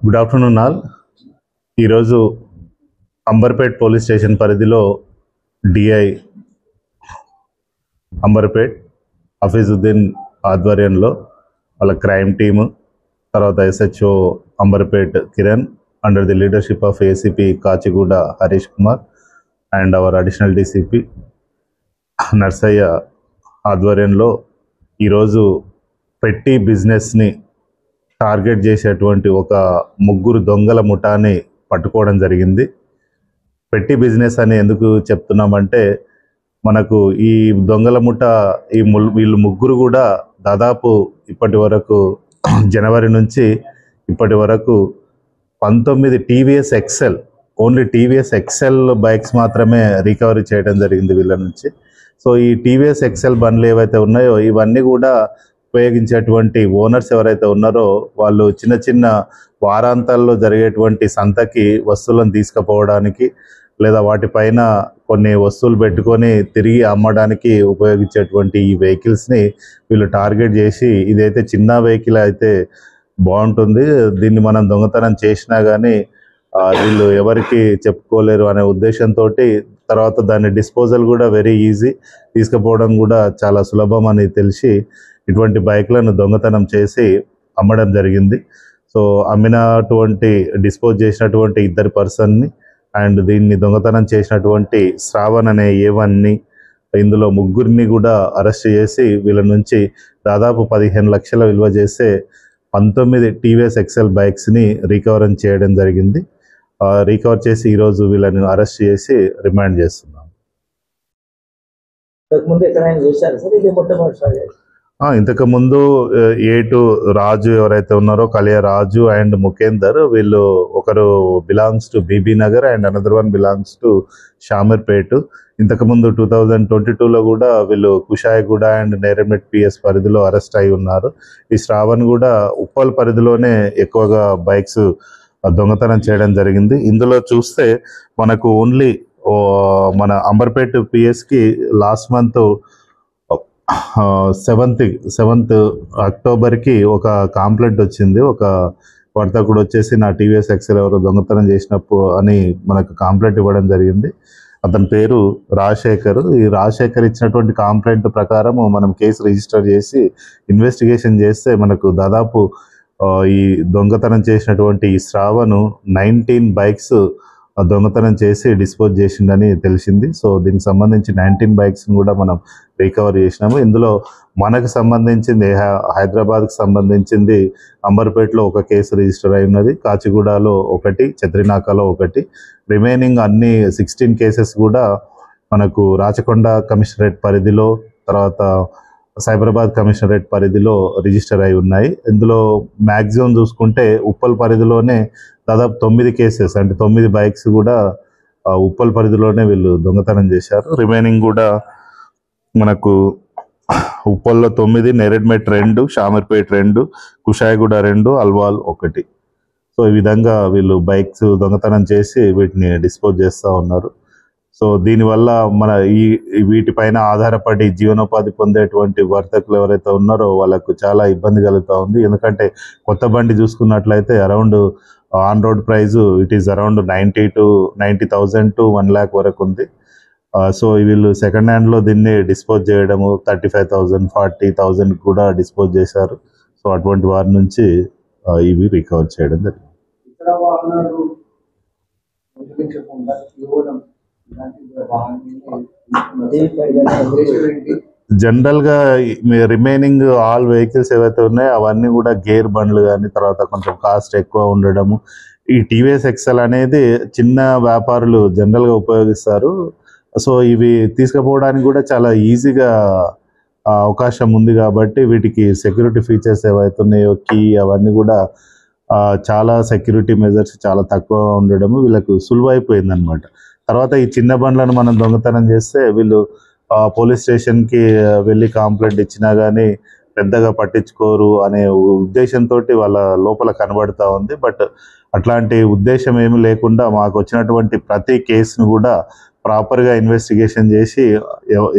Good afternoon all. ఈరోజు Amberpet police station పరిధిలో DI Amberpet Hafeezuddin ఆధ్వర్యంలో వాళ్ళ క్రైమ్ టీము, తర్వాత SHO Amberpet Kiran under the leadership of ACP Kachiguda Harish Kumar and our additional DCP Narsaiah ఆధ్వర్యంలో ఈరోజు పెట్టి బిజినెస్ని టార్గెట్ చేసేటువంటి ఒక ముగ్గురు దొంగల ముఠాని పట్టుకోవడం జరిగింది. పెట్టి బిజినెస్ అని ఎందుకు చెప్తున్నామంటే, మనకు ఈ దొంగల ముఠ వీళ్ళు ముగ్గురు కూడా దాదాపు ఇప్పటి వరకు జనవరి నుంచి ఇప్పటి వరకు 19 TVS Excel, only TVS Excel bikes మాత్రమే రికవరీ చేయడం జరిగింది వీళ్ళ నుంచి. సో ఈ టీవీఎస్ ఎక్సెల్ బండ్లు ఏవైతే ఉన్నాయో ఇవన్నీ కూడా ఉపయోగించేటువంటి ఓనర్స్ ఎవరైతే ఉన్నారో వాళ్ళు చిన్న చిన్న వారాంతాల్లో జరిగేటువంటి సంతకి వస్తువులను తీసుకుపోవడానికి లేదా వాటిపైన కొన్ని వస్తువులు పెట్టుకొని తిరిగి అమ్మడానికి ఉపయోగించేటువంటి ఈ వెహికల్స్ని వీళ్ళు టార్గెట్ చేసి, ఇదైతే చిన్న వెహికల్ అయితే బాగుంటుంది, దీన్ని మనం దొంగతనం చేసినా కానీ వీళ్ళు ఎవరికి చెప్పుకోలేరు అనే ఉద్దేశంతో, తర్వాత దాని డిస్పోజల్ కూడా వెరీ ఈజీ, తీసుకుపోవడం కూడా చాలా సులభం అని తెలిసి ఇటువంటి బైక్లను దొంగతనం చేసి అమ్మడం జరిగింది. సో అమ్మినటువంటి డిస్పోజ్ చేసినటువంటి ఇద్దరు పర్సన్ని అండ్ దీన్ని దొంగతనం చేసినటువంటి శ్రావణ్ అనే ఏవన్ని, ఇందులో ముగ్గురిని కూడా అరెస్ట్ చేసి వీళ్ళ నుంచి దాదాపు 15 లక్షల విలువ చేసే 19 టీవీఎస్ ఎక్సెల్ బైక్స్ని రికవర్ చేయడం జరిగింది. రికవర్ చేసి ఈరోజు వీళ్ళని అరెస్ట్ చేసి రిమాండ్ చేస్తున్నాం. ఇంతకుముందు ఏటు రాజు ఎవరైతే ఉన్నారో, కలియా రాజు అండ్ ముఖేందర్, వీళ్ళు ఒకరు belongs to BB Nagar and another one belongs to Shamirpet. ఇంతకుముందు 2022లో కూడా వీళ్ళు కుషాయిగూడ అండ్ నేరేడ్మెట్ పిఎస్ పరిధిలో అరెస్ట్ అయి ఉన్నారు. ఈ శ్రావణ్ కూడా ఉప్పల్ పరిధిలోనే ఎక్కువగా బైక్స్ దొంగతనం చేయడం జరిగింది. ఇందులో చూస్తే మనకు ఓన్లీ మన అంబర్పేట్ పిఎస్కి లాస్ట్ మంత్ 7th అక్టోబర్కి ఒక కాంప్లైంట్ వచ్చింది. ఒక వర్తకుడు వచ్చేసి నా టీవీఎస్ ఎక్సెల్ ఎవరు దొంగతనం చేసినప్పుడు అని మనకు కాంప్లైంట్ ఇవ్వడం జరిగింది. అతని పేరు రాజశేఖర్. ఈ రాజశేఖర్ ఇచ్చినటువంటి కాంప్లైంట్ ప్రకారం మనం కేసు రిజిస్టర్ చేసి ఇన్వెస్టిగేషన్ చేస్తే మనకు దాదాపు ఈ దొంగతనం చేసినటువంటి ఈ శ్రావణ్ 19 బైక్స్ దొంగతనం చేసి డిస్పోజ్ చేసిందని తెలిసింది. సో దీనికి సంబంధించి 19 బైక్స్ని కూడా మనం రికవర్ చేసినాము. ఇందులో మనకు సంబంధించింది హైదరాబాద్కి సంబంధించింది అంబర్పేటలో ఒక కేసు రిజిస్టర్ అయి ఉన్నది, కాచిగూడలో ఒకటి, చత్రినాకలో ఒకటి. రిమైనింగ్ అన్ని 16 కేసెస్ కూడా మనకు రాచకొండ కమిషనరేట్ పరిధిలో, తర్వాత సైబరాబాద్ కమిషనరేట్ పరిధిలో రిజిస్టర్ అయి ఉన్నాయి. ఇందులో మ్యాక్సిమం చూసుకుంటే ఉప్పల్ పరిధిలోనే దాదాపు 9 కేసెస్, అంటే 9 బైక్స్ కూడా ఉప్పల్ పరిధిలోనే వీళ్ళు దొంగతనం చేశారు. రిమైనింగ్ కూడా మనకు ఉప్పల్లో 9, నేరేడ్మెట్ 2, షామీర్పేట్ 2, కుషాయిగూడ 2, అల్వాల్ 1. సో ఈ విధంగా వీళ్ళు బైక్స్ దొంగతనం చేసి వీటిని డిస్పోజ్ చేస్తూ ఉన్నారు. సో దీనివల్ల మన వీటిపైన ఆధారపడి జీవనోపాధి పొందేటువంటి వర్తకులు ఎవరైతే ఉన్నారో వాళ్ళకు చాలా ఇబ్బంది కలుగుతూ ఉంది. ఎందుకంటే కొత్త బండి చూసుకున్నట్లయితే around on road price it is around 90,000 to 1 lakh వరకు ఉంది. సో వీళ్ళు సెకండ్ హ్యాండ్లో దీన్ని డిస్పోజ్ చేయడము 35,000, 40,000 కూడా డిస్పోజ్ చేశారు. సో అటువంటి వారి నుంచి ఇవి రికవర్ చేయడం జరిగింది. జనరల్గా రిమైనింగ్ ఆల్ వెహికల్స్ ఏవైతే ఉన్నాయో అవన్నీ కూడా గేర్ బండ్లు కానీ, తర్వాత కొంచెం కాస్ట్ ఎక్కువ ఉండడము. ఈ టీవీఎస్ ఎక్సెల్ అనేది చిన్న వ్యాపారులు జనరల్గా ఉపయోగిస్తారు. సో ఇవి తీసుకుపోవడానికి కూడా చాలా ఈజీగా అవకాశం ఉంది కాబట్టి వీటికి సెక్యూరిటీ ఫీచర్స్ ఏవైతే ఉన్నాయో, కీ అవన్నీ కూడా చాలా సెక్యూరిటీ మెజర్స్ చాలా తక్కువ ఉండడము వీళ్ళకు సులువైపోయింది అనమాట. తర్వాత ఈ చిన్న బండ్లను మనం దొంగతనం చేస్తే వీళ్ళు పోలీస్ స్టేషన్కి వెళ్ళి కంప్లైంట్ ఇచ్చినా కానీ పెద్దగా పట్టించుకోరు అనే ఉద్దేశంతో వాళ్ళ లోపల కనబడుతూ ఉంది. బట్ అట్లాంటి ఉద్దేశం ఏమి లేకుండా మాకు వచ్చినటువంటి ప్రతి కేసును కూడా ప్రాపర్గా ఇన్వెస్టిగేషన్ చేసి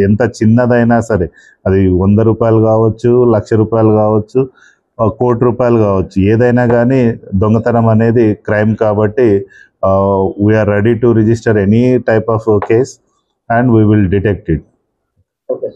ఎంత చిన్నదైనా సరే, అది 100 రూపాయలు కావచ్చు, 1,00,000 రూపాయలు కావచ్చు, ₹1,00,00,000 కావచ్చు, ఏదైనా కానీ దొంగతనం అనేది క్రైమ్ కాబట్టి we're ready to register any type of case and we will detect it. Okay.